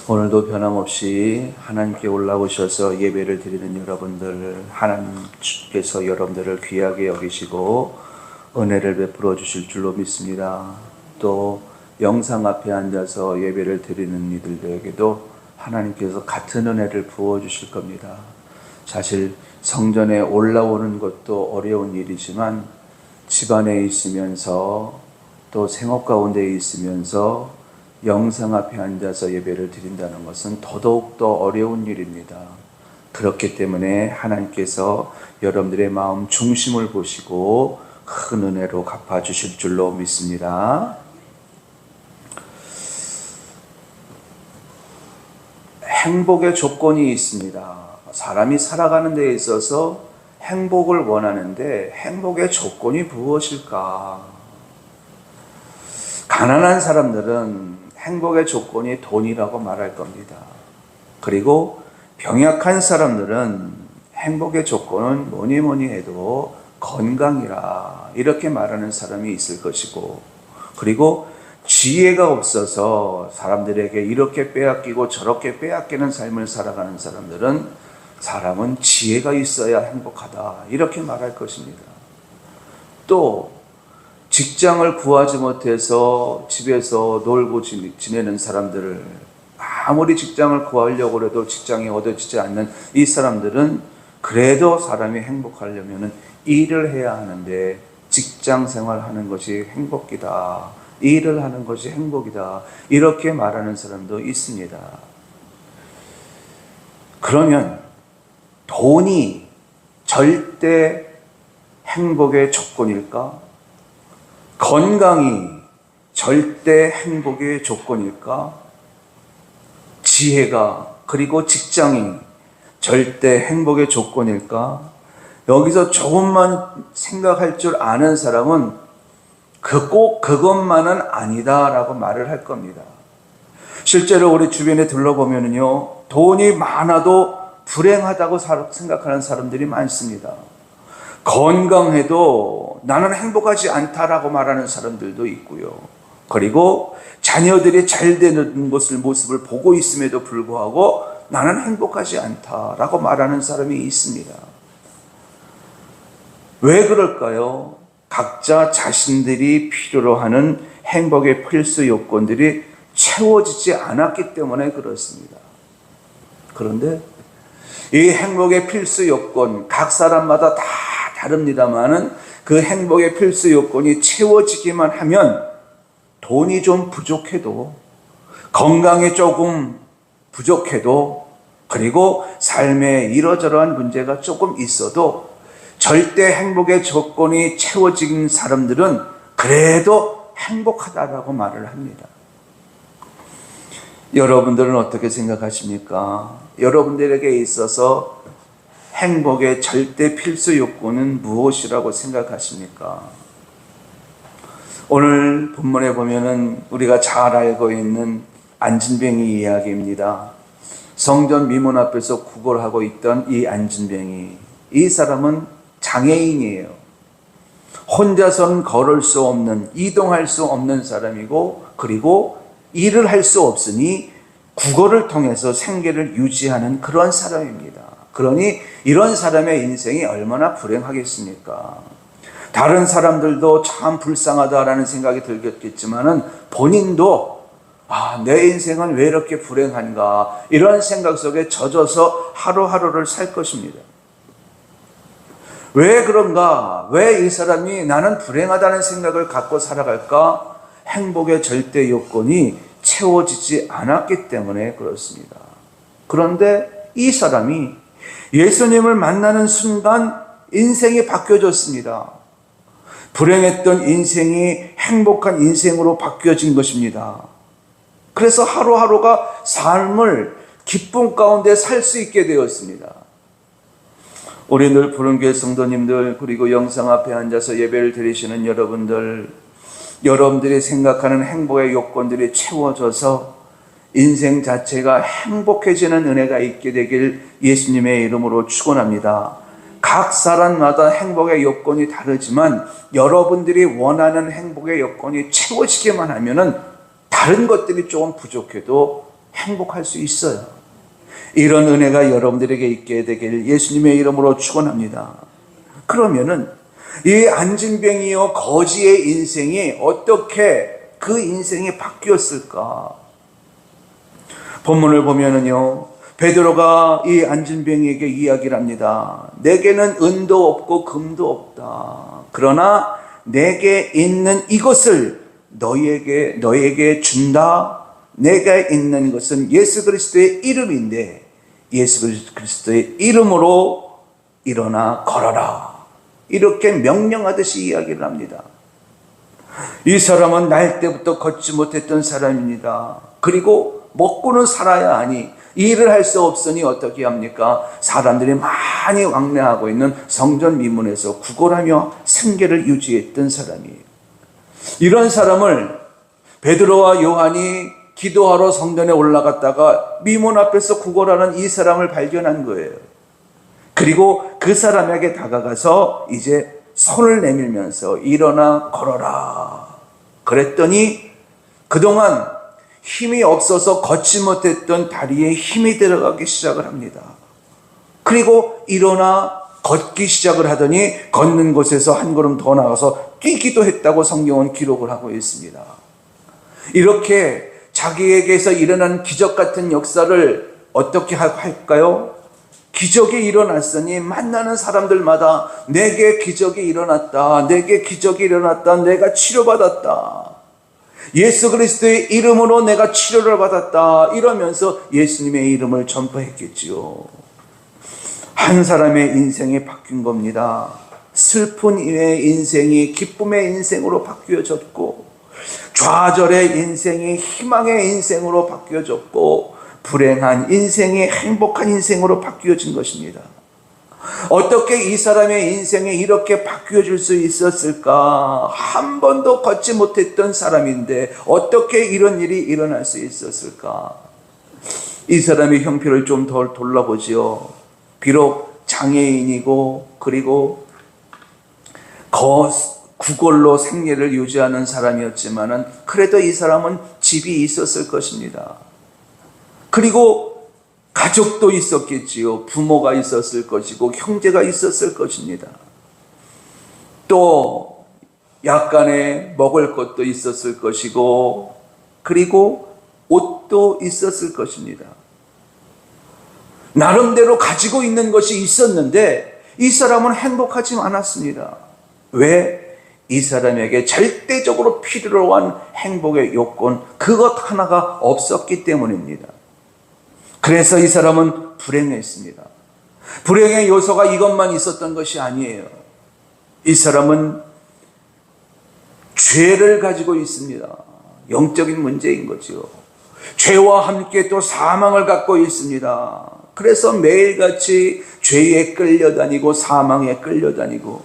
오늘도 변함없이 하나님께 올라오셔서 예배를 드리는 여러분들, 하나님께서 여러분들을 귀하게 여기시고 은혜를 베풀어 주실 줄로 믿습니다. 또 영상 앞에 앉아서 예배를 드리는 이들에게도 하나님께서 같은 은혜를 부어 주실 겁니다. 사실 성전에 올라오는 것도 어려운 일이지만 집안에 있으면서 또 생업 가운데 있으면서 영상 앞에 앉아서 예배를 드린다는 것은 더더욱 더 어려운 일입니다. 그렇기 때문에 하나님께서 여러분들의 마음 중심을 보시고 큰 은혜로 갚아주실 줄로 믿습니다. 행복의 조건이 있습니다. 사람이 살아가는 데 있어서 행복을 원하는데 행복의 조건이 무엇일까? 가난한 사람들은 행복의 조건이 돈이라고 말할 겁니다. 그리고 병약한 사람들은 행복의 조건은 뭐니 해도 건강이라 이렇게 말하는 사람이 있을 것이고, 그리고 지혜가 없어서 사람들에게 이렇게 빼앗기고 저렇게 빼앗기는 삶을 살아가는 사람은 지혜가 있어야 행복하다 이렇게 말할 것입니다. 또 직장을 구하지 못해서 집에서 놀고 지내는 사람들을, 아무리 직장을 구하려고 해도 직장이 얻어지지 않는 이 사람들은 그래도 사람이 행복하려면 일을 해야 하는데 직장 생활하는 것이 행복이다, 일을 하는 것이 행복이다 이렇게 말하는 사람도 있습니다. 그러면 돈이 절대 행복의 조건일까? 건강이 절대 행복의 조건일까? 지혜가 그리고 직장이 절대 행복의 조건일까? 여기서 조금만 생각할 줄 아는 사람은 꼭 그것만은 아니다라고 말을 할 겁니다. 실제로 우리 주변에 둘러보면요, 돈이 많아도 불행하다고 생각하는 사람들이 많습니다. 건강해도 나는 행복하지 않다라고 말하는 사람들도 있고요. 그리고 자녀들이 잘 되는 모습을 보고 있음에도 불구하고 나는 행복하지 않다라고 말하는 사람이 있습니다. 왜 그럴까요? 각자 자신들이 필요로 하는 행복의 필수 요건들이 채워지지 않았기 때문에 그렇습니다. 그런데 이 행복의 필수 요건, 각 사람마다 다 다릅니다만은 그 행복의 필수 요건이 채워지기만 하면 돈이 좀 부족해도, 건강이 조금 부족해도, 그리고 삶에 이러저러한 문제가 조금 있어도 절대 행복의 조건이 채워진 사람들은 그래도 행복하다라고 말을 합니다. 여러분들은 어떻게 생각하십니까? 여러분들에게 있어서 행복의 절대 필수 요건은 무엇이라고 생각하십니까? 오늘 본문에 보면은 우리가 잘 알고 있는 안진뱅이 이야기입니다. 성전 미문 앞에서 구걸하고 있던 이 안진뱅이, 이 사람은 장애인이에요. 혼자선 걸을 수 없는, 이동할 수 없는 사람이고, 그리고 일을 할 수 없으니 구걸을 통해서 생계를 유지하는 그런 사람입니다. 그러니 이런 사람의 인생이 얼마나 불행하겠습니까? 다른 사람들도 참 불쌍하다라는 생각이 들겠지만은 본인도 내 인생은 왜 이렇게 불행한가 이런 생각 속에 젖어서 하루하루를 살 것입니다. 왜 그런가? 왜 이 사람이 나는 불행하다는 생각을 갖고 살아갈까? 행복의 절대 요건이 채워지지 않았기 때문에 그렇습니다. 그런데 이 사람이 예수님을 만나는 순간 인생이 바뀌어졌습니다. 불행했던 인생이 행복한 인생으로 바뀌어진 것입니다. 그래서 하루하루가 삶을 기쁨 가운데 살 수 있게 되었습니다. 우리 늘 푸른교회 성도님들, 그리고 영상 앞에 앉아서 예배를 드리시는 여러분들이 생각하는 행복의 요건들이 채워져서 인생 자체가 행복해지는 은혜가 있게 되길 예수님의 이름으로 축원합니다. 각 사람마다 행복의 요건이 다르지만 여러분들이 원하는 행복의 요건이 채워지기만 하면은 다른 것들이 조금 부족해도 행복할 수 있어요. 이런 은혜가 여러분들에게 있게 되길 예수님의 이름으로 축원합니다. 그러면은 이 안진뱅이요 거지의 인생이 어떻게 그 인생이 바뀌었을까? 본문을 보면은요, 베드로가 이 안진뱅이에게 이야기를 합니다. 내게는 은도 없고 금도 없다. 그러나 내게 있는 이것을 너에게 준다. 내가 있는 것은 예수 그리스도의 이름인데 예수 그리스도의 이름으로 일어나 걸어라. 이렇게 명령하듯이 이야기를 합니다. 이 사람은 날 때부터 걷지 못했던 사람입니다. 그리고 먹고는 살아야 하니 일을 할 수 없으니 어떻게 합니까? 사람들이 많이 왕래하고 있는 성전 미문에서 구걸하며 생계를 유지했던 사람이에요. 이런 사람을 베드로와 요한이 기도하러 성전에 올라갔다가 미문 앞에서 구걸하는 이 사람을 발견한 거예요. 그리고 그 사람에게 다가가서 이제 손을 내밀면서 일어나 걸어라. 그랬더니 그동안 힘이 없어서 걷지 못했던 다리에 힘이 들어가기 시작을 합니다. 그리고 일어나 걷기 시작을 하더니 걷는 곳에서 한 걸음 더 나가서 뛰기도 했다고 성경은 기록을 하고 있습니다. 이렇게 자기에게서 일어난 기적 같은 역사를 어떻게 할까요? 기적이 일어났으니 만나는 사람들마다 내게 기적이 일어났다. 내게 기적이 일어났다. 내가 치료받았다. 예수 그리스도의 이름으로 내가 치료를 받았다. 이러면서 예수님의 이름을 전파했겠지요. 한 사람의 인생이 바뀐 겁니다. 슬픈 이의 인생이 기쁨의 인생으로 바뀌어졌고, 좌절의 인생이 희망의 인생으로 바뀌어졌고, 불행한 인생이 행복한 인생으로 바뀌어진 것입니다. 어떻게 이 사람의 인생이 이렇게 바뀌어질 수 있었을까? 한 번도 걷지 못했던 사람인데 어떻게 이런 일이 일어날 수 있었을까? 이 사람의 형편을 좀 더 돌아보지요. 비록 장애인이고 그리고 구걸로 생계를 유지하는 사람이었지만은 그래도 이 사람은 집이 있었을 것입니다. 그리고 가족도 있었겠지요. 부모가 있었을 것이고 형제가 있었을 것입니다. 또 약간의 먹을 것도 있었을 것이고 그리고 옷도 있었을 것입니다. 나름대로 가지고 있는 것이 있었는데 이 사람은 행복하지 않았습니다. 왜? 이 사람에게 절대적으로 필요로 한 행복의 요건 그것 하나가 없었기 때문입니다. 그래서 이 사람은 불행했습니다. 불행의 요소가 이것만 있었던 것이 아니에요. 이 사람은 죄를 가지고 있습니다. 영적인 문제인 거죠. 죄와 함께 또 사망을 갖고 있습니다. 그래서 매일같이 죄에 끌려다니고 사망에 끌려다니고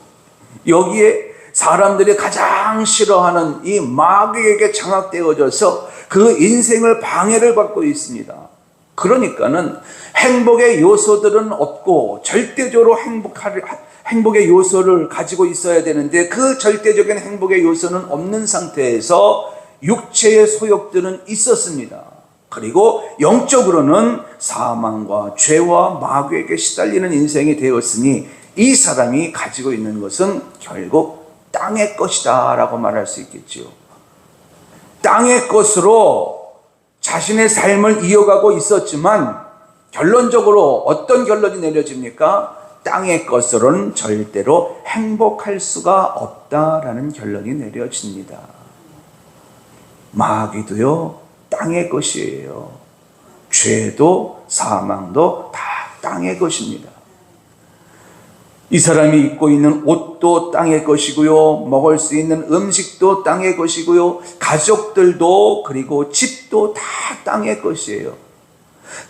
여기에 사람들이 가장 싫어하는 이 마귀에게 장악되어져서 그 인생을 방해를 받고 있습니다. 그러니까는 행복의 요소들은 없고 절대적으로 행복의 요소를 가지고 있어야 되는데 그 절대적인 행복의 요소는 없는 상태에서 육체의 소욕들은 있었습니다. 그리고 영적으로는 사망과 죄와 마귀에게 시달리는 인생이 되었으니 이 사람이 가지고 있는 것은 결국 땅의 것이다 라고 말할 수 있겠죠. 땅의 것으로 자신의 삶을 이어가고 있었지만 결론적으로 어떤 결론이 내려집니까? 땅의 것으로는 절대로 행복할 수가 없다라는 결론이 내려집니다. 마귀도요 땅의 것이에요. 죄도 사망도 다 땅의 것입니다. 이 사람이 입고 있는 옷도 땅의 것이고요. 먹을 수 있는 음식도 땅의 것이고요. 가족들도 그리고 집도 다 땅의 것이에요.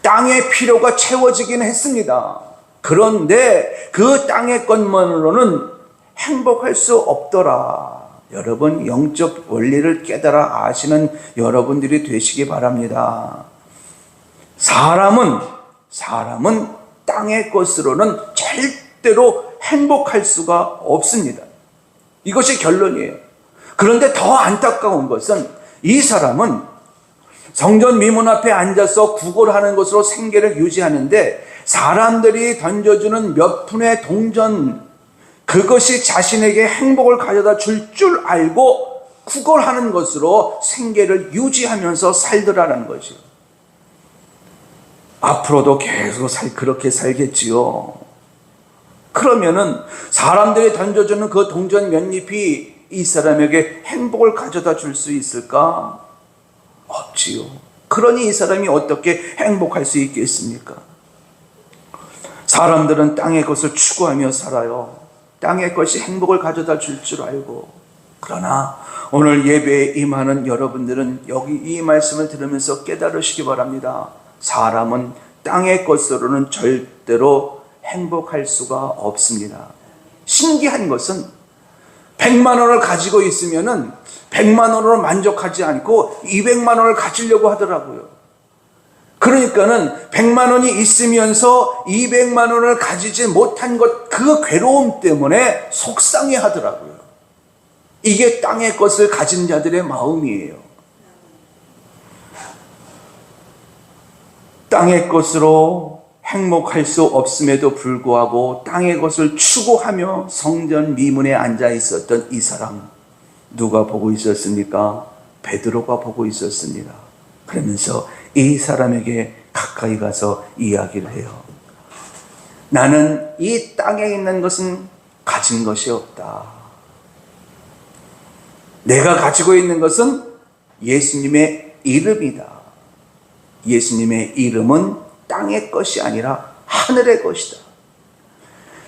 땅의 필요가 채워지긴 했습니다. 그런데 그 땅의 것만으로는 행복할 수 없더라. 여러분 영적 원리를 깨달아 아시는 여러분들이 되시기 바랍니다. 사람은 땅의 것으로는 절대로 행복할 수가 없습니다. 이것이 결론이에요. 그런데 더 안타까운 것은 이 사람은 성전 미문 앞에 앉아서 구걸하는 것으로 생계를 유지하는데, 사람들이 던져주는 몇 푼의 동전, 그것이 자신에게 행복을 가져다 줄 알고 구걸하는 것으로 생계를 유지하면서 살더라는 것이요. 앞으로도 계속 그렇게 살겠지요. 그러면은 사람들이 던져주는 그 동전 몇 잎이 이 사람에게 행복을 가져다 줄 수 있을까? 없지요. 그러니 이 사람이 어떻게 행복할 수 있겠습니까? 사람들은 땅의 것을 추구하며 살아요. 땅의 것이 행복을 가져다 줄 알고. 그러나 오늘 예배에 임하는 여러분들은 여기 이 말씀을 들으면서 깨달으시기 바랍니다. 사람은 땅의 것으로는 절대로 행복할 수가 없습니다. 신기한 것은 100만 원을 가지고 있으면은 100만 원으로 만족하지 않고 200만 원을 가지려고 하더라고요. 그러니까는 100만 원이 있으면서 200만 원을 가지지 못한 것, 그 괴로움 때문에 속상해 하더라고요. 이게 땅의 것을 가진 자들의 마음이에요. 땅의 것으로 행복할 수 없음에도 불구하고 땅의 것을 추구하며 성전 미문에 앉아 있었던 이 사람, 누가 보고 있었습니까? 베드로가 보고 있었습니다. 그러면서 이 사람에게 가까이 가서 이야기를 해요. 나는 이 땅에 있는 것은 가진 것이 없다. 내가 가지고 있는 것은 예수님의 이름이다. 예수님의 이름은 땅의 것이 아니라 하늘의 것이다.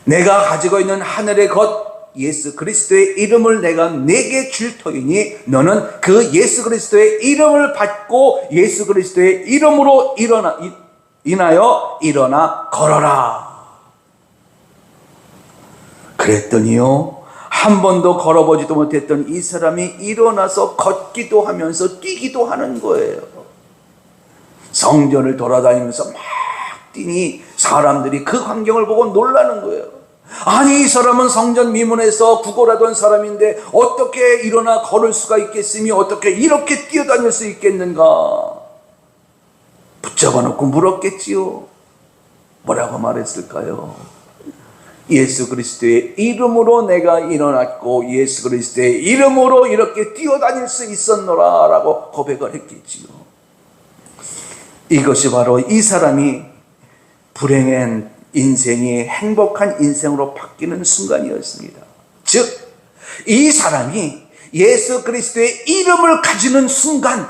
내가 가지고 있는 하늘의 것, 예수 그리스도의 이름을 내가 내게 줄 터이니 너는 그 예수 그리스도의 이름을 받고 예수 그리스도의 이름으로 인하여 일어나 걸어라. 그랬더니요, 한 번도 걸어보지도 못했던 이 사람이 일어나서 걷기도 하면서 뛰기도 하는 거예요. 성전을 돌아다니면서 막 뛰니 사람들이 그 광경을 보고 놀라는 거예요. 아니, 이 사람은 성전 미문에서 구걸하던 사람인데 어떻게 일어나 걸을 수가 있겠으며 어떻게 이렇게 뛰어다닐 수 있겠는가? 붙잡아 놓고 물었겠지요. 뭐라고 말했을까요? 예수 그리스도의 이름으로 내가 일어났고 예수 그리스도의 이름으로 이렇게 뛰어다닐 수 있었노라 라고 고백을 했겠지요. 이것이 바로 이 사람이 불행한 인생이 행복한 인생으로 바뀌는 순간이었습니다. 즉, 이 사람이 예수 그리스도의 이름을 가지는 순간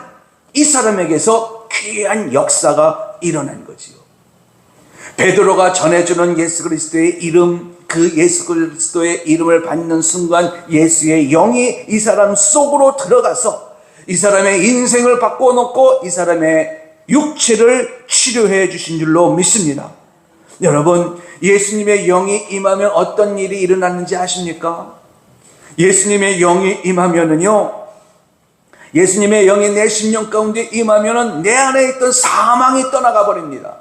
이 사람에게서 귀한 역사가 일어난 거지요. 베드로가 전해주는 예수 그리스도의 이름, 그 예수 그리스도의 이름을 받는 순간 예수의 영이 이 사람 속으로 들어가서 이 사람의 인생을 바꿔놓고 이 사람의 육체를 치료해 주신 줄로 믿습니다. 여러분, 예수님의 영이 임하면 어떤 일이 일어나는지 아십니까? 예수님의 영이 임하면은요, 예수님의 영이 내 심령 가운데 임하면은 내 안에 있던 사망이 떠나가 버립니다.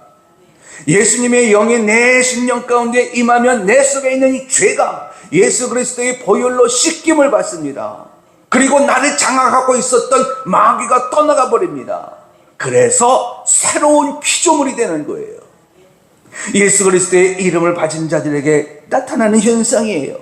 예수님의 영이 내 심령 가운데 임하면 내 속에 있는 이 죄가 예수 그리스도의 보혈로 씻김을 받습니다. 그리고 나를 장악하고 있었던 마귀가 떠나가 버립니다. 그래서 새로운 피조물이 되는 거예요. 예수 그리스도의 이름을 가진 자들에게 나타나는 현상이에요.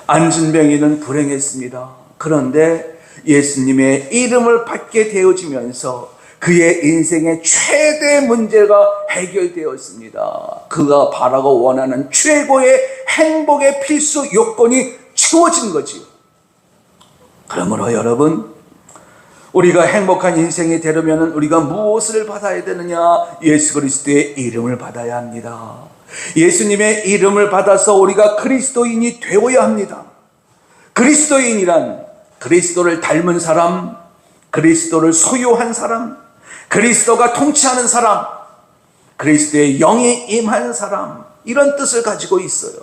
안진병이는 불행했습니다. 그런데 예수님의 이름을 받게 되어지면서 그의 인생의 최대 문제가 해결되었습니다. 그가 바라고 원하는 최고의 행복의 필수 요건이 채워진 거지요. 그러므로 여러분, 우리가 행복한 인생이 되려면 우리가 무엇을 받아야 되느냐? 예수 그리스도의 이름을 받아야 합니다. 예수님의 이름을 받아서 우리가 그리스도인이 되어야 합니다. 그리스도인이란 그리스도를 닮은 사람, 그리스도를 소유한 사람, 그리스도가 통치하는 사람, 그리스도의 영이 임한 사람, 이런 뜻을 가지고 있어요.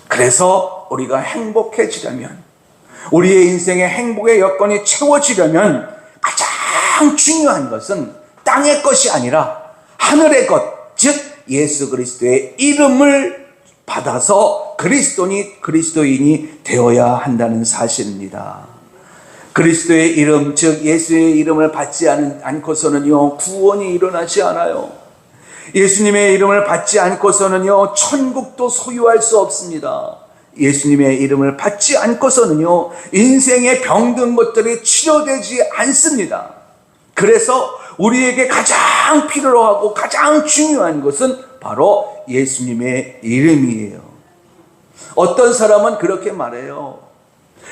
그래서 우리가 행복해지려면, 우리의 인생의 행복의 여건이 채워지려면 가장 중요한 것은 땅의 것이 아니라 하늘의 것, 즉 예수 그리스도의 이름을 받아서 그리스도인이 되어야 한다는 사실입니다. 그리스도의 이름, 즉 예수의 이름을 받지 않고서는요 구원이 일어나지 않아요. 예수님의 이름을 받지 않고서는요 천국도 소유할 수 없습니다. 예수님의 이름을 받지 않고서는요 인생의 병든 것들이 치료되지 않습니다. 그래서 우리에게 가장 필요로 하고 가장 중요한 것은 바로 예수님의 이름이에요. 어떤 사람은 그렇게 말해요.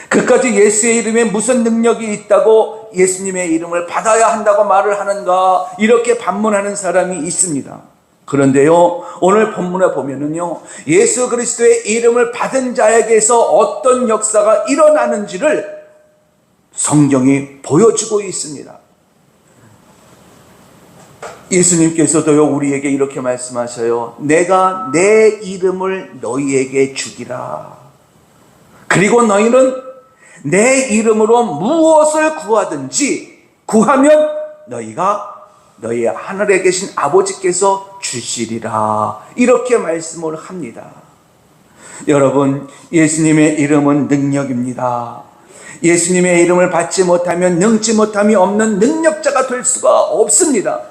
그까지 예수의 이름에 무슨 능력이 있다고 예수님의 이름을 받아야 한다고 말을 하는가, 이렇게 반문하는 사람이 있습니다. 그런데요 오늘 본문에 보면은요 예수 그리스도의 이름을 받은 자에게서 어떤 역사가 일어나는지를 성경이 보여주고 있습니다. 예수님께서도요 우리에게 이렇게 말씀하셔요. 내가 내 이름을 너희에게 주기라. 그리고 너희는 내 이름으로 무엇을 구하든지 구하면 너희가 너희 하늘에 계신 아버지께서 주시리라. 이렇게 말씀을 합니다. 여러분, 예수님의 이름은 능력입니다. 예수님의 이름을 받지 못하면 능치 못함이 없는 능력자가 될 수가 없습니다.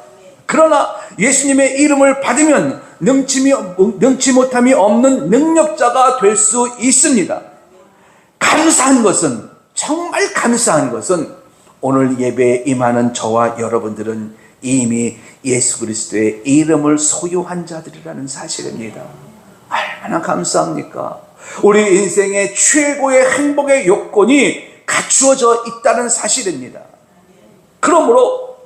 그러나 예수님의 이름을 받으면 능치 못함이 없는 능력자가 될 수 있습니다. 감사한 것은, 정말 감사한 것은 오늘 예배에 임하는 저와 여러분들은 이미 예수 그리스도의 이름을 소유한 자들이라는 사실입니다. 얼마나 감사합니까? 우리 인생의 최고의 행복의 요건이 갖추어져 있다는 사실입니다. 그러므로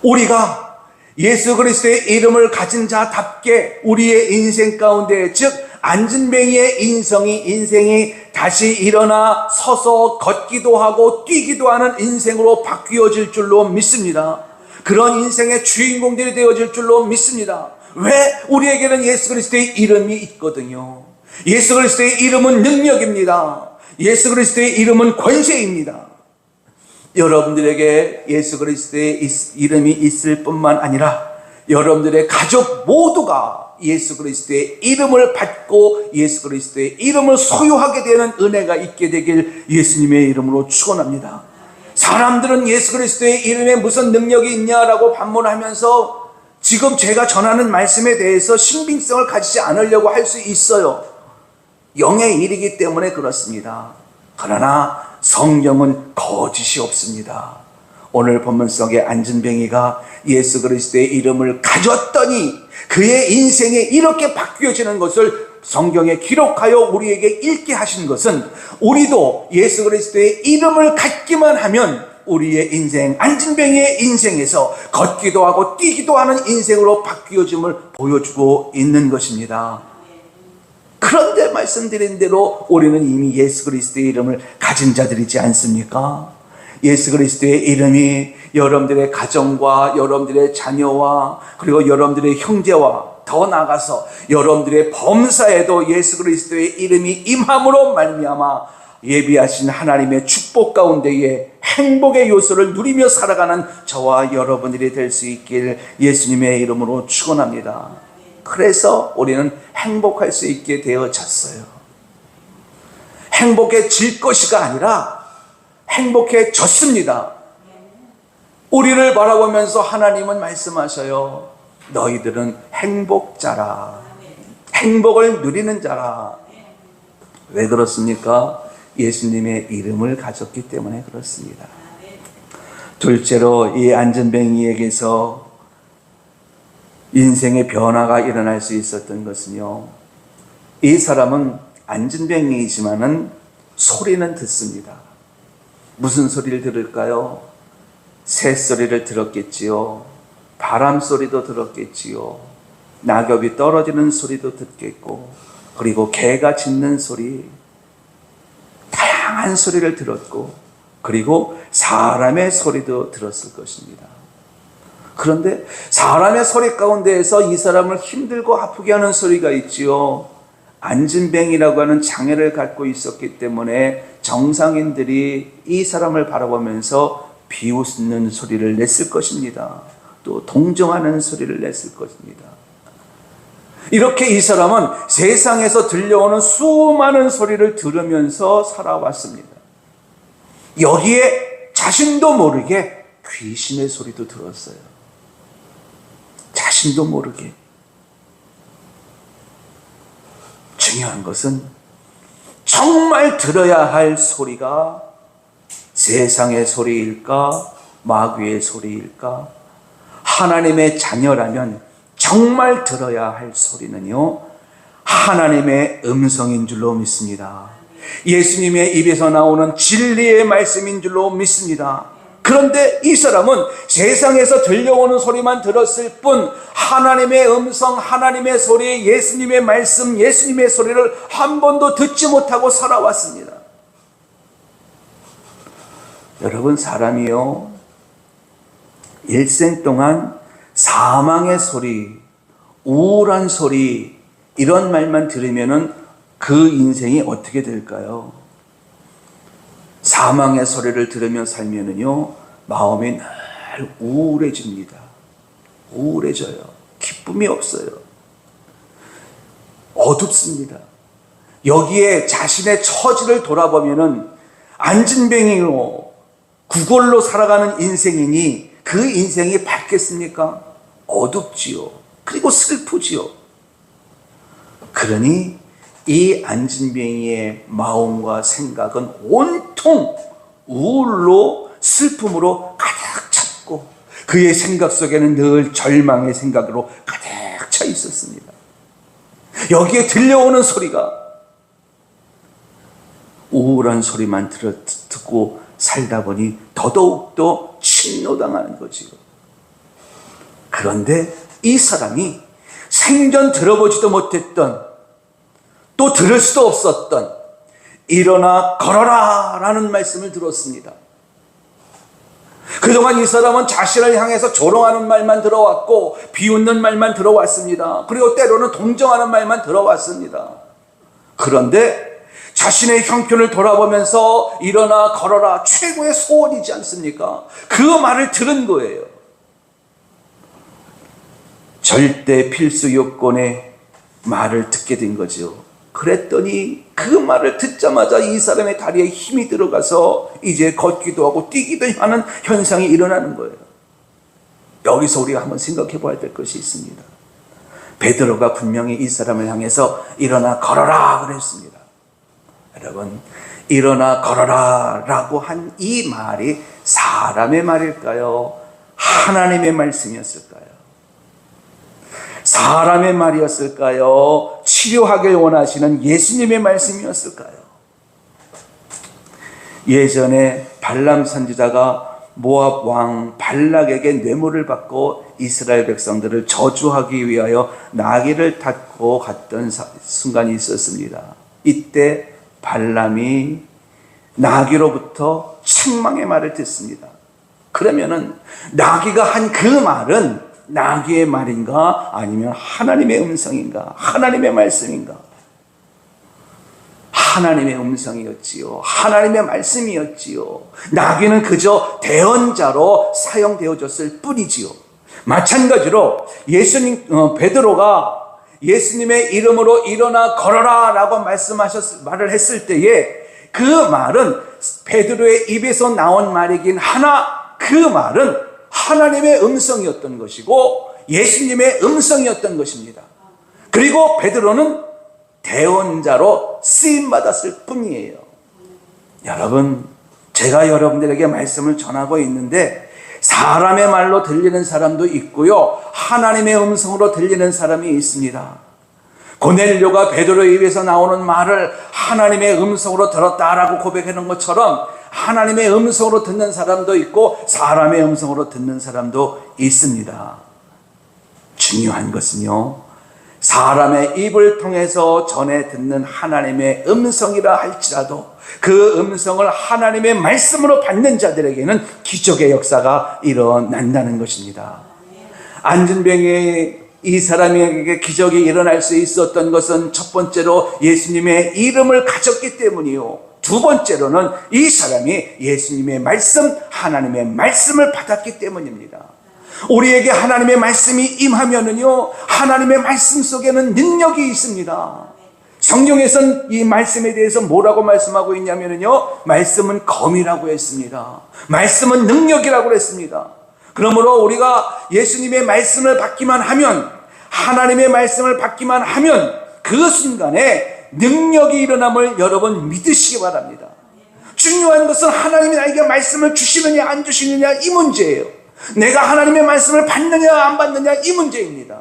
우리가 예수 그리스도의 이름을 가진 자답게 우리의 인생 가운데, 즉 안진뱅이의 인생이 다시 일어나 서서 걷기도 하고 뛰기도 하는 인생으로 바뀌어질 줄로 믿습니다. 그런 인생의 주인공들이 되어질 줄로 믿습니다. 왜? 우리에게는 예수 그리스도의 이름이 있거든요. 예수 그리스도의 이름은 능력입니다. 예수 그리스도의 이름은 권세입니다. 여러분들에게 예수 그리스도의 이름이 있을 뿐만 아니라 여러분들의 가족 모두가 예수 그리스도의 이름을 받고 예수 그리스도의 이름을 소유하게 되는 은혜가 있게 되길 예수님의 이름으로 축원합니다. 사람들은 예수 그리스도의 이름에 무슨 능력이 있냐라고 반문하면서 지금 제가 전하는 말씀에 대해서 신빙성을 가지지 않으려고 할 수 있어요. 영의 일이기 때문에 그렇습니다. 그러나 성경은 거짓이 없습니다. 오늘 본문 속에 안진뱅이가 예수 그리스도의 이름을 가졌더니 그의 인생이 이렇게 바뀌어지는 것을 성경에 기록하여 우리에게 읽게 하신 것은, 우리도 예수 그리스도의 이름을 갖기만 하면 우리의 인생, 안진뱅이의 인생에서 걷기도 하고 뛰기도 하는 인생으로 바뀌어짐을 보여주고 있는 것입니다. 그런데 말씀드린 대로 우리는 이미 예수 그리스도의 이름을 가진 자들이지 않습니까? 예수 그리스도의 이름이 여러분들의 가정과 여러분들의 자녀와 그리고 여러분들의 형제와 더 나아가서 여러분들의 범사에도 예수 그리스도의 이름이 임함으로 말미암아 예비하신 하나님의 축복 가운데에 행복의 요소를 누리며 살아가는 저와 여러분들이 될 수 있길 예수님의 이름으로 축원합니다. 그래서 우리는 행복할 수 있게 되어졌어요. 행복해질 것이가 아니라 행복해졌습니다. 우리를 바라보면서 하나님은 말씀하셔요. 너희들은 행복자라. 행복을 누리는 자라. 왜 그렇습니까? 예수님의 이름을 가졌기 때문에 그렇습니다. 둘째로 이 안진뱅이에게서 인생의 변화가 일어날 수 있었던 것은요, 이 사람은 안진뱅이이지만은 소리는 듣습니다. 무슨 소리를 들을까요? 새소리를 들었겠지요. 바람 소리도 들었겠지요. 낙엽이 떨어지는 소리도 듣겠고, 그리고 개가 짖는 소리, 다양한 소리를 들었고, 그리고 사람의 소리도 들었을 것입니다. 그런데 사람의 소리 가운데에서 이 사람을 힘들고 아프게 하는 소리가 있지요. 안진뱅이라고 하는 장애를 갖고 있었기 때문에 정상인들이 이 사람을 바라보면서 비웃는 소리를 냈을 것입니다. 또 동정하는 소리를 냈을 것입니다. 이렇게 이 사람은 세상에서 들려오는 수많은 소리를 들으면서 살아왔습니다. 여기에 자신도 모르게 귀신의 소리도 들었어요. 자신도 모르게. 중요한 것은 정말 들어야 할 소리가 세상의 소리일까? 마귀의 소리일까? 하나님의 자녀라면 정말 들어야 할 소리는요, 하나님의 음성인 줄로 믿습니다. 예수님의 입에서 나오는 진리의 말씀인 줄로 믿습니다. 그런데 이 사람은 세상에서 들려오는 소리만 들었을 뿐 하나님의 음성, 하나님의 소리, 예수님의 말씀, 예수님의 소리를 한 번도 듣지 못하고 살아왔습니다. 여러분, 사람이요, 일생 동안 사망의 소리, 우울한 소리, 이런 말만 들으면은 그 인생이 어떻게 될까요? 사망의 소리를 들으며 살면은요, 마음이 늘 우울해집니다. 우울해져요. 기쁨이 없어요. 어둡습니다. 여기에 자신의 처지를 돌아보면은 안진뱅이로 구걸로 살아가는 인생이니 그 인생이 밝겠습니까? 어둡지요. 그리고 슬프지요. 그러니 이 안진뱅이의 마음과 생각은 온통 우울로 슬픔으로 가득 찼고 그의 생각 속에는 늘 절망의 생각으로 가득 차 있었습니다. 여기에 들려오는 소리가 우울한 소리만 듣고 살다 보니 더더욱더 침노당하는 거지요. 그런데 이 사람이 생전 들어보지도 못했던, 또 들을 수도 없었던 일어나 걸어라 라는 말씀을 들었습니다. 그동안 이 사람은 자신을 향해서 조롱하는 말만 들어왔고 비웃는 말만 들어왔습니다. 그리고 때로는 동정하는 말만 들어왔습니다. 그런데 자신의 형편을 돌아보면서 일어나 걸어라, 최고의 소원이지 않습니까? 그 말을 들은 거예요. 절대 필수 요건의 말을 듣게 된 거죠. 그랬더니 그 말을 듣자마자 이 사람의 다리에 힘이 들어가서 이제 걷기도 하고 뛰기도 하는 현상이 일어나는 거예요. 여기서 우리가 한번 생각해 봐야 될 것이 있습니다. 베드로가 분명히 이 사람을 향해서 일어나 걸어라 그랬습니다. 여러분, 일어나 걸어라 라고 한 이 말이 사람의 말일까요? 하나님의 말씀이었을까요? 사람의 말이었을까요? 치료하길 원하시는 예수님의 말씀이었을까요? 예전에 발람 선지자가 모압 왕 발락에게 뇌물을 받고 이스라엘 백성들을 저주하기 위하여 나귀를 타고 갔던 순간이 있었습니다. 이때 발람이 나귀로부터 책망의 말을 듣습니다. 그러면은 나귀가 한 그 말은 나귀의 말인가 아니면 하나님의 음성인가, 하나님의 말씀인가? 하나님의 음성이었지요. 하나님의 말씀이었지요. 나귀는 그저 대언자로 사용되어졌을 뿐이지요. 마찬가지로 베드로가 예수님의 이름으로 일어나 걸어라 라고 말을 했을 때에 그 말은 베드로의 입에서 나온 말이긴 하나 그 말은 하나님의 음성이었던 것이고 예수님의 음성이었던 것입니다. 그리고 베드로는 대언자로 쓰임받았을 뿐이에요. 여러분, 제가 여러분들에게 말씀을 전하고 있는데 사람의 말로 들리는 사람도 있고요, 하나님의 음성으로 들리는 사람이 있습니다. 고넬료가 베드로의 입에서 나오는 말을 하나님의 음성으로 들었다라고 고백하는 것처럼 하나님의 음성으로 듣는 사람도 있고 사람의 음성으로 듣는 사람도 있습니다. 중요한 것은요, 사람의 입을 통해서 전해 듣는 하나님의 음성이라 할지라도 그 음성을 하나님의 말씀으로 받는 자들에게는 기적의 역사가 일어난다는 것입니다. 안진뱅이 이 사람에게 기적이 일어날 수 있었던 것은 첫 번째로 예수님의 이름을 가졌기 때문이요, 두 번째로는 이 사람이 예수님의 말씀, 하나님의 말씀을 받았기 때문입니다. 우리에게 하나님의 말씀이 임하면은요, 하나님의 말씀 속에는 능력이 있습니다. 성경에서는 이 말씀에 대해서 뭐라고 말씀하고 있냐면요, 말씀은 검이라고 했습니다. 말씀은 능력이라고 했습니다. 그러므로 우리가 예수님의 말씀을 받기만 하면, 하나님의 말씀을 받기만 하면 그 순간에 능력이 일어남을 여러분 믿으시기 바랍니다. 중요한 것은 하나님이 나에게 말씀을 주시느냐 안 주시느냐 이 문제예요. 내가 하나님의 말씀을 받느냐 안 받느냐 이 문제입니다.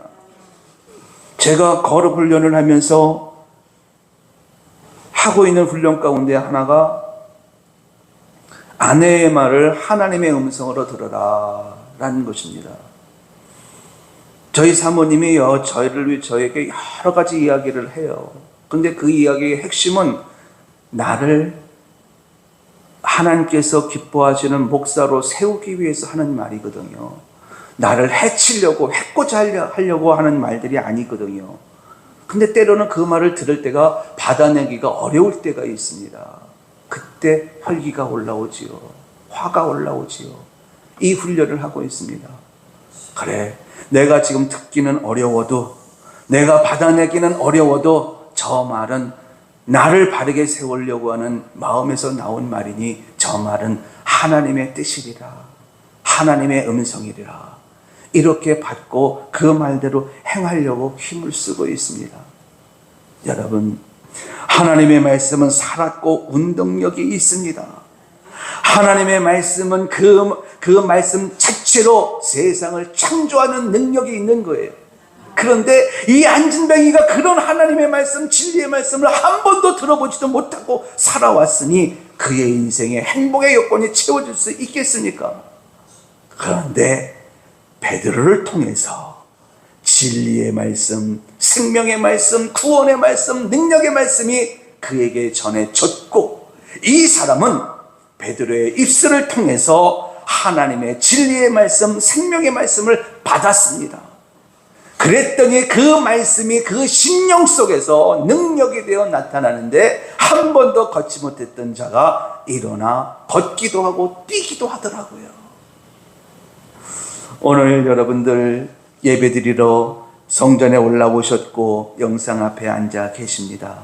제가 거룩 훈련을 하면서 하고 있는 훈련 가운데 하나가 아내의 말을 하나님의 음성으로 들어라 라는 것입니다. 저희 사모님이요, 저희를 위해 저에게 여러 가지 이야기를 해요. 근데 그 이야기의 핵심은 나를 하나님께서 기뻐하시는 목사로 세우기 위해서 하는 말이거든요. 나를 해치려고, 해코자 하려고 하는 말들이 아니거든요. 근데 때로는 그 말을 들을 때가 받아내기가 어려울 때가 있습니다. 그때 혈기가 올라오지요. 화가 올라오지요. 이 훈련을 하고 있습니다. 그래, 내가 지금 듣기는 어려워도, 내가 받아내기는 어려워도 저 말은 나를 바르게 세우려고 하는 마음에서 나온 말이니 저 말은 하나님의 뜻이리라, 하나님의 음성이리라, 이렇게 받고 그 말대로 행하려고 힘을 쓰고 있습니다. 여러분, 하나님의 말씀은 살았고 운동력이 있습니다. 하나님의 말씀은 그 말씀 자체로 세상을 창조하는 능력이 있는 거예요. 그런데 이 안진뱅이가 그런 하나님의 말씀, 진리의 말씀을 한 번도 들어보지도 못하고 살아왔으니 그의 인생에 행복의 요건이 채워질 수 있겠습니까? 그런데 베드로를 통해서 진리의 말씀, 생명의 말씀, 구원의 말씀, 능력의 말씀이 그에게 전해졌고, 이 사람은 베드로의 입술을 통해서 하나님의 진리의 말씀, 생명의 말씀을 받았습니다. 그랬더니 그 말씀이 그 심령 속에서 능력이 되어 나타나는데 한 번도 걷지 못했던 자가 일어나 걷기도 하고 뛰기도 하더라고요. 오늘 여러분들 예배드리러 성전에 올라오셨고 영상 앞에 앉아 계십니다.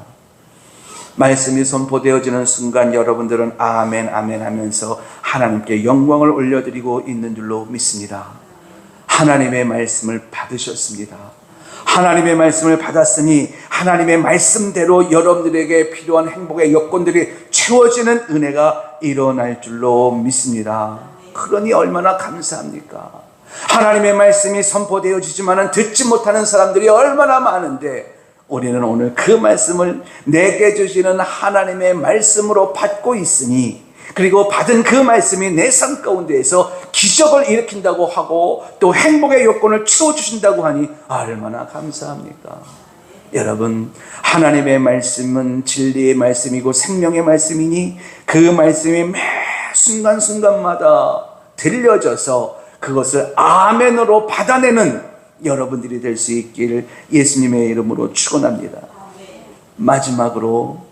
말씀이 선포되어지는 순간 여러분들은 아멘 아멘 하면서 하나님께 영광을 올려드리고 있는 줄로 믿습니다. 하나님의 말씀을 받으셨습니다. 하나님의 말씀을 받았으니 하나님의 말씀대로 여러분들에게 필요한 행복의 여건들이 채워지는 은혜가 일어날 줄로 믿습니다. 그러니 얼마나 감사합니까? 하나님의 말씀이 선포되어지지만 듣지 못하는 사람들이 얼마나 많은데, 우리는 오늘 그 말씀을 내게 주시는 하나님의 말씀으로 받고 있으니, 그리고 받은 그 말씀이 내 삶 가운데에서 기적을 일으킨다고 하고 또 행복의 요건을 채워주신다고 하니 얼마나 감사합니까? 여러분, 하나님의 말씀은 진리의 말씀이고 생명의 말씀이니 그 말씀이 매 순간순간마다 들려져서 그것을 아멘으로 받아내는 여러분들이 될 수 있기를 예수님의 이름으로 축원합니다. 마지막으로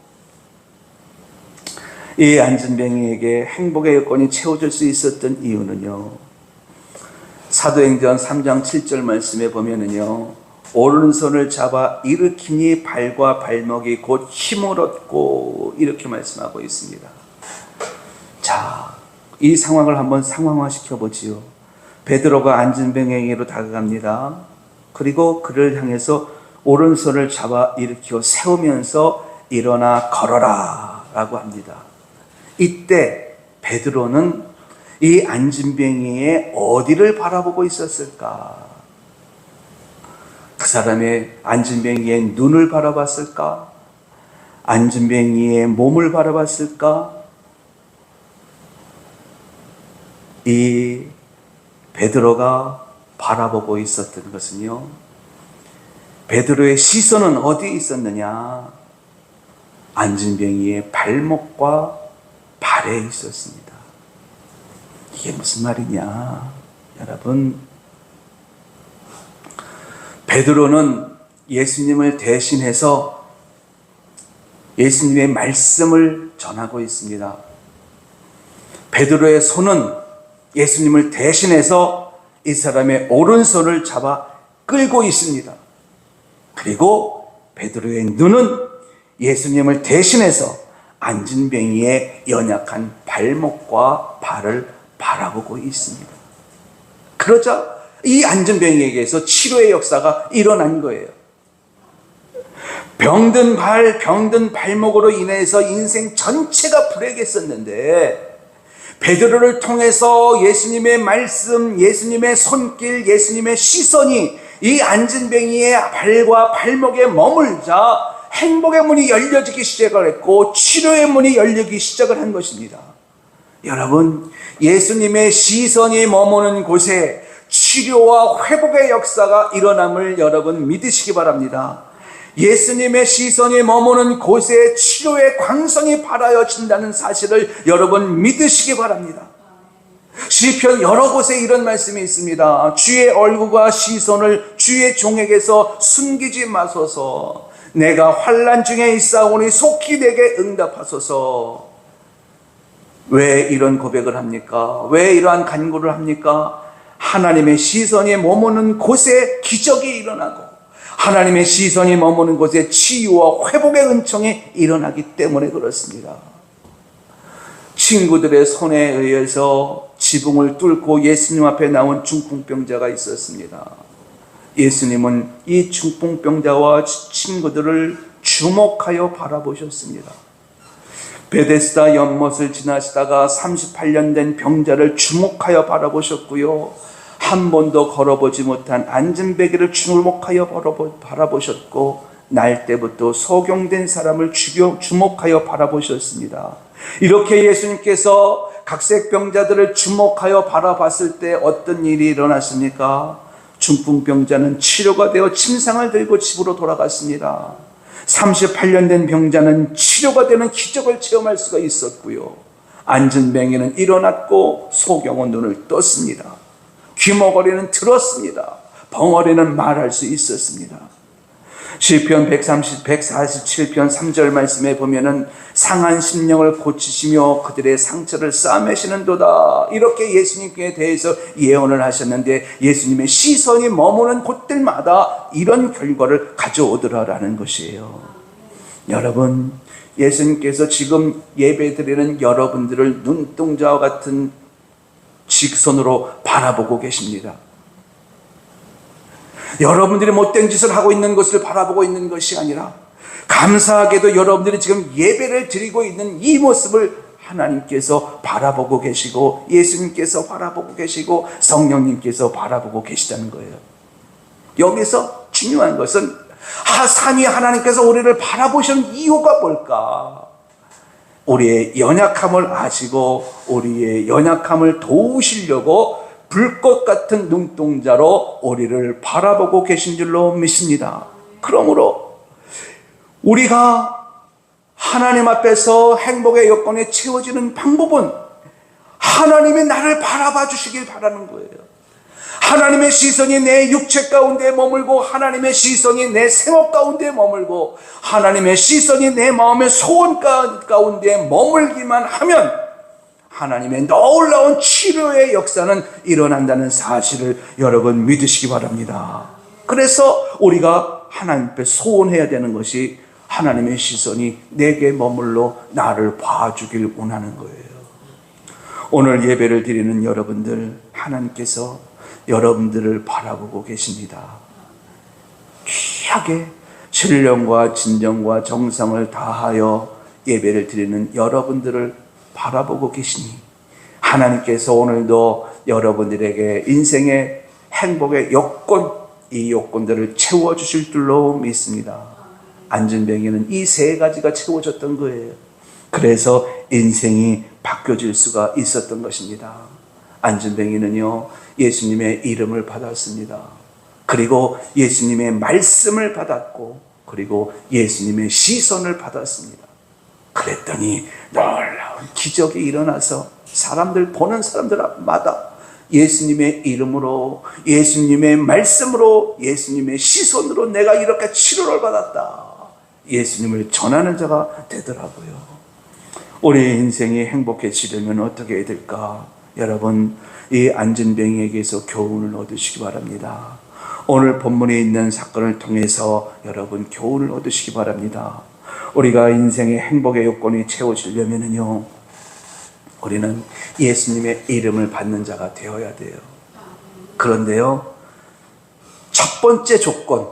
이 안진뱅이에게 행복의 여건이 채워질 수 있었던 이유는요, 사도행전 3장 7절 말씀에 보면은요, 오른손을 잡아 일으키니 발과 발목이 곧 힘을 얻고, 이렇게 말씀하고 있습니다. 자, 이 상황을 한번 상황화시켜 보지요. 베드로가 안진뱅이에게로 다가갑니다. 그리고 그를 향해서 오른손을 잡아 일으켜 세우면서 일어나 걸어라 라고 합니다. 이때 베드로는 이 안진뱅이의 어디를 바라보고 있었을까? 그 사람의 안진뱅이의 눈을 바라봤을까? 안진뱅이의 몸을 바라봤을까? 이 베드로가 바라보고 있었던 것은요, 베드로의 시선은 어디에 있었느냐? 안진뱅이의 발목과 발에 있었습니다. 이게 무슨 말이냐? 여러분, 베드로는 예수님을 대신해서 예수님의 말씀을 전하고 있습니다. 베드로의 손은 예수님을 대신해서 이 사람의 오른손을 잡아 끌고 있습니다. 그리고 베드로의 눈은 예수님을 대신해서 안진뱅이의 연약한 발목과 발을 바라보고 있습니다. 그러자 이 안진뱅이에게서 치료의 역사가 일어난 거예요. 병든 발, 병든 발목으로 인해서 인생 전체가 불행했었는데 베드로를 통해서 예수님의 말씀, 예수님의 손길, 예수님의 시선이 이 안진뱅이의 발과 발목에 머물자 행복의 문이 열려지기 시작을 했고 치료의 문이 열리기 시작을 한 것입니다. 여러분, 예수님의 시선이 머무는 곳에 치료와 회복의 역사가 일어남을 여러분 믿으시기 바랍니다. 예수님의 시선이 머무는 곳에 치료의 광선이 발하여진다는 사실을 여러분 믿으시기 바랍니다. 시편 여러 곳에 이런 말씀이 있습니다. 주의 얼굴과 시선을 주의 종에게서 숨기지 마소서. 내가 환난 중에 있사오니 속히 내게 응답하소서. 왜 이런 고백을 합니까? 왜 이러한 간구를 합니까? 하나님의 시선이 머무는 곳에 기적이 일어나고 하나님의 시선이 머무는 곳에 치유와 회복의 은총이 일어나기 때문에 그렇습니다. 친구들의 손에 의해서 지붕을 뚫고 예수님 앞에 나온 중풍병자가 있었습니다. 예수님은 이 중풍병자와 친구들을 주목하여 바라보셨습니다. 베데스다 연못을 지나시다가 38년 된 병자를 주목하여 바라보셨고요. 한 번도 걸어보지 못한 안진뱅이를 주목하여 바라보셨고 날 때부터 소경된 사람을 주목하여 바라보셨습니다. 이렇게 예수님께서 각색병자들을 주목하여 바라봤을 때 어떤 일이 일어났습니까? 중풍병자는 치료가 되어 침상을 들고 집으로 돌아갔습니다. 38년 된 병자는 치료가 되는 기적을 체험할 수가 있었고요. 안진뱅이는 일어났고 소경은 눈을 떴습니다. 귀머거리는 들었습니다. 벙어리는 말할 수 있었습니다. 시편 147편 3절 말씀에 보면은 상한 심령을 고치시며 그들의 상처를 싸매시는도다. 이렇게 예수님께 대해서 예언을 하셨는데 예수님의 시선이 머무는 곳들마다 이런 결과를 가져오더라라는 것이에요. 여러분, 예수님께서 지금 예배드리는 여러분들을 눈동자와 같은 직선으로 바라보고 계십니다. 여러분들이 못된 짓을 하고 있는 것을 바라보고 있는 것이 아니라 감사하게도 여러분들이 지금 예배를 드리고 있는 이 모습을 하나님께서 바라보고 계시고 예수님께서 바라보고 계시고 성령님께서 바라보고 계시다는 거예요. 여기서 중요한 것은 삼위 하나님께서 우리를 바라보시는 이유가 뭘까? 우리의 연약함을 아시고 우리의 연약함을 도우시려고 불꽃 같은 눈동자로 우리를 바라보고 계신 줄로 믿습니다. 그러므로 우리가 하나님 앞에서 행복의 여건에 채워지는 방법은 하나님이 나를 바라봐 주시길 바라는 거예요. 하나님의 시선이 내 육체 가운데 머물고 하나님의 시선이 내 생업 가운데 머물고 하나님의 시선이 내 마음의 소원 가운데 머물기만 하면 하나님의 놀라운 치료의 역사는 일어난다는 사실을 여러분 믿으시기 바랍니다. 그래서 우리가 하나님 앞에 소원해야 되는 것이 하나님의 시선이 내게 머물러 나를 봐주길 원하는 거예요. 오늘 예배를 드리는 여러분들, 하나님께서 여러분들을 바라보고 계십니다. 귀하게 신령과 진정과 정성을 다하여 예배를 드리는 여러분들을 바라보고 계시니 하나님께서 오늘도 여러분들에게 인생의 행복의 요건, 이 요건들을 채워주실 줄로 믿습니다. 안진뱅이는 이 세 가지가 채워졌던 거예요. 그래서 인생이 바뀌어질 수가 있었던 것입니다. 안진뱅이는요, 예수님의 이름을 받았습니다. 그리고 예수님의 말씀을 받았고, 그리고 예수님의 시선을 받았습니다. 그랬더니 놀라운 기적이 일어나서 보는 사람들마다 예수님의 이름으로, 예수님의 말씀으로, 예수님의 시선으로 내가 이렇게 치료를 받았다, 예수님을 전하는 자가 되더라고요. 우리 인생이 행복해지려면 어떻게 해야 될까? 여러분, 이 안진뱅이에게서 교훈을 얻으시기 바랍니다. 오늘 본문에 있는 사건을 통해서 여러분 교훈을 얻으시기 바랍니다. 우리가 인생의 행복의 요건이 채워지려면요, 우리는 예수님의 이름을 받는 자가 되어야 돼요. 그런데요, 첫 번째 조건,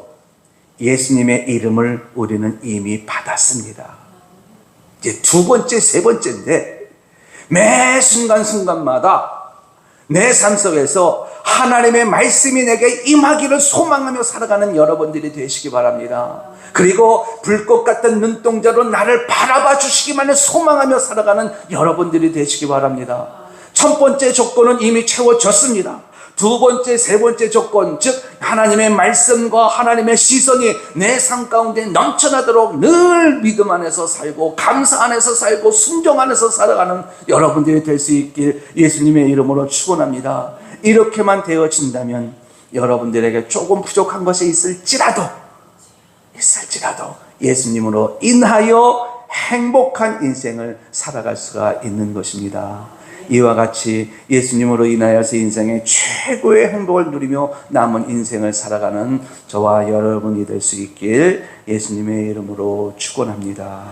예수님의 이름을 우리는 이미 받았습니다. 이제 두 번째, 세 번째인데, 매 순간순간마다 내 삶 속에서 하나님의 말씀이 내게 임하기를 소망하며 살아가는 여러분들이 되시기 바랍니다. 그리고 불꽃 같은 눈동자로 나를 바라봐 주시기만을 소망하며 살아가는 여러분들이 되시기 바랍니다. 첫 번째 조건은 이미 채워졌습니다. 두 번째, 세 번째 조건, 즉 하나님의 말씀과 하나님의 시선이 내 삶 가운데 넘쳐나도록 늘 믿음 안에서 살고 감사 안에서 살고 순종 안에서 살아가는 여러분들이 될 수 있길 예수님의 이름으로 축원합니다. 이렇게만 되어진다면 여러분들에게 조금 부족한 것이 있을지라도 예수님으로 인하여 행복한 인생을 살아갈 수가 있는 것입니다. 이와 같이 예수님으로 인하여서 인생의 최고의 행복을 누리며 남은 인생을 살아가는 저와 여러분이 될 수 있길 예수님의 이름으로 축원합니다.